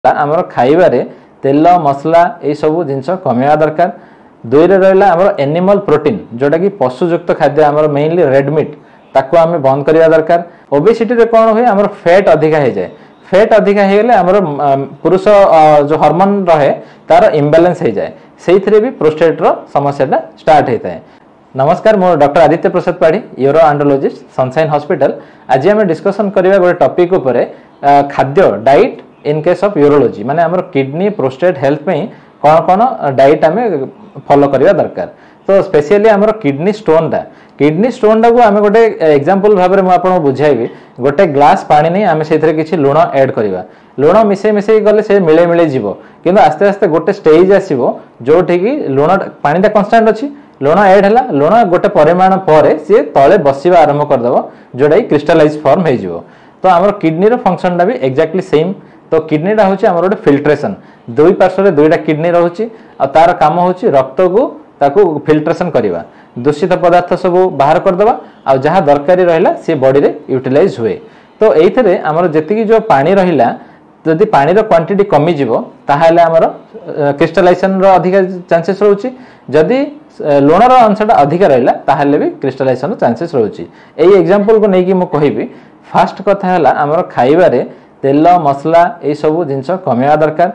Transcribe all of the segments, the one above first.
आमर खाइबारे तेल मसला ये सब जिनस कमेवा दरकार। दुई रे रहिला आमर एनिमल प्रोटीन जोटा कि पशुयुक्त खाद्य आमर मेनली रेड मीट ताको आम बंद करवा दरकार। ओबेसिटी रे कौन हुए आमर फैट अधिका हो जाए। फैट अधिका हो गले आमर पुरुष जो हार्मोन रहे तार इम्बालांस हो जाए से भी प्रोस्टेट रो समस्या स्टार्ट होता है। नमस्कार मोर doctor Aditya Prasad Padhi uro endologist Sunshine Hospital. आज आम डिस्कसन करबा गोटे टॉपिक उपर खाद्य diet in case of urology माने आमर किडनी प्रोस्टेट हेल्थ पे कौन कौन डाइट आम फॉलो करवा दरकार। तो स्पेशली आमर किडनी स्टोन टा को आम गोटे एग्जांपल भाव में मुझे बुझाइबी। गोटे ग्लास पानी नहीं आम से किसी लुण ऐड करवा लुण मिसे मिसे गले से मिले मिले जीव किंतु आस्ते आस्ते गोटे स्टेज आसो जो लुण पानी कन्स्टांट अच्छी लुण ऐड है लुण गोटे परिमाण पर सी तले बसवा आरंभ करदेव जोटा क्रिस्टलाइज फॉर्म हो। तो आम किडनी फंक्शन भी एक्जाक्टली सेम। तो किडनीटा हूँ आम गोटे फिल्ट्रेशन दुई पार्श्व दुईटा किडनी रोचे तार काम हूँ रक्त को ताकू फिल्ट्रेशन करवा दूषित पदार्थ सब बाहर करदे आ जहाँ दरकारी रहा सी बॉडी रे यूटिलाइज हुए। तो ये आमर जी जो पानी रहा जदि पानी क्वांटिटी कमिज ताहले आमर क्रिस्टलाइजेशन अधिक चांसेस रोचे। जदि लुणर अंशटा अधिक रहा ताहले भी क्रिस्टलाइजेशन चांसेस रोचे। यही एग्जांपल को लेकिन मुझे कहबी फास्ट कथा है आमर खाइबारे तेल मसला ये सब जिनस कमेवा दरकार।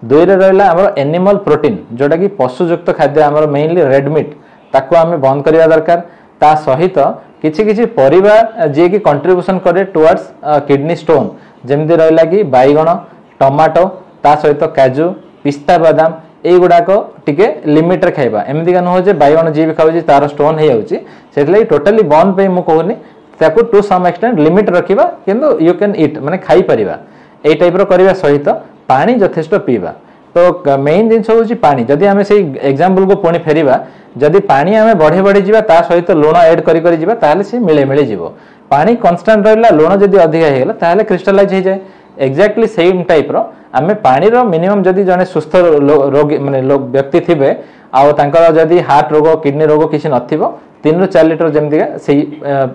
दुई रे रहिला आमर एनिमल प्रोटीन जोटा कि पशुयुक्त खाद्य आमर मेनली रेड मीट ताको आम बंद करवा दरकार। ता सहित किछि किछि परिबा जे कि कंट्रीब्यूशन करे टुवर्ड्स किडनी स्टोन जेमती रहिला कि बैगण टमाटो ता सहित काजू पिस्ता बादाम ये गुड़ाक टिके लिमिट रे खाइबा। एमती का नुह जे बैगण जी भी खाऊँ तार स्टोन हो जाऊँगी से टोटाली बंद पे मुझे कहूनी ताकू टू सम एक्सटेंट लिमिट रखा किंतु यू कैन इट माने खाई परिबा एई टाइप रो करबा सहित पानी यथेष्ट पीवा। तो मेन जिनस हूँ पानी जदि आम से एग्जांपल को पुणी फेरिबा जदि पानी आम बढ़े बढ़ी जावा ता सहित लुण ऐड करी जावा ताहले से मिले मिले जीव। पानी कांस्टेंट रहिला लुण जदि अधिक होगला ताहले क्रिस्टलाइज हो जाए। एक्जाक्टली सेम टाइप रो आम पानी रो मिनिमम जदि जने सुस्थ रोगी माने व्यक्ति थिबे आउ तांकर जदि हार्ट रोग किडनी रोग किसी नथिबो 3 ରୁ 4 लिटर जमती से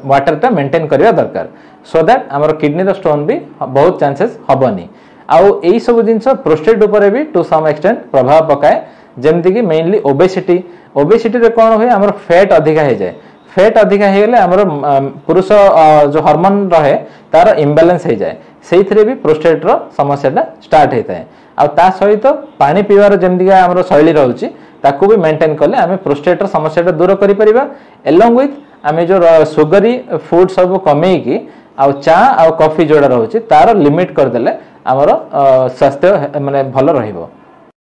वाटर टा मेंटेन करवा दरकार सो दैट आमर किडनी रो स्टोन भी बहुत चांसेस हबनी। आउ यही सब जिनस प्रोस्टेट उपर भी टू सम एक्सटेंट प्रभाव पकाए जमती कि मेनली ओबेसिटी रे कौन हुए आमर फैट अधिका हो जाए। फैट अधिका हो गले आमर पुरुष जो हार्मोन रहे तार इम्बालांस हो जाए से भी प्रोस्टेट रो समस्या स्टार्ट होता है। आ सहित पानी पीवार जमती आमर शैली रोचे ताकू भी मेंटेन कले आम प्रोस्टेट समस्या दूर कर एलॉन्ग विथ आम जो सुगरी फूड सब कमेकी आ चा आ कॉफी जोड़ा रोचे तार लिमिट करदेले आमर स्वास्थ्य माने भल रहिबो।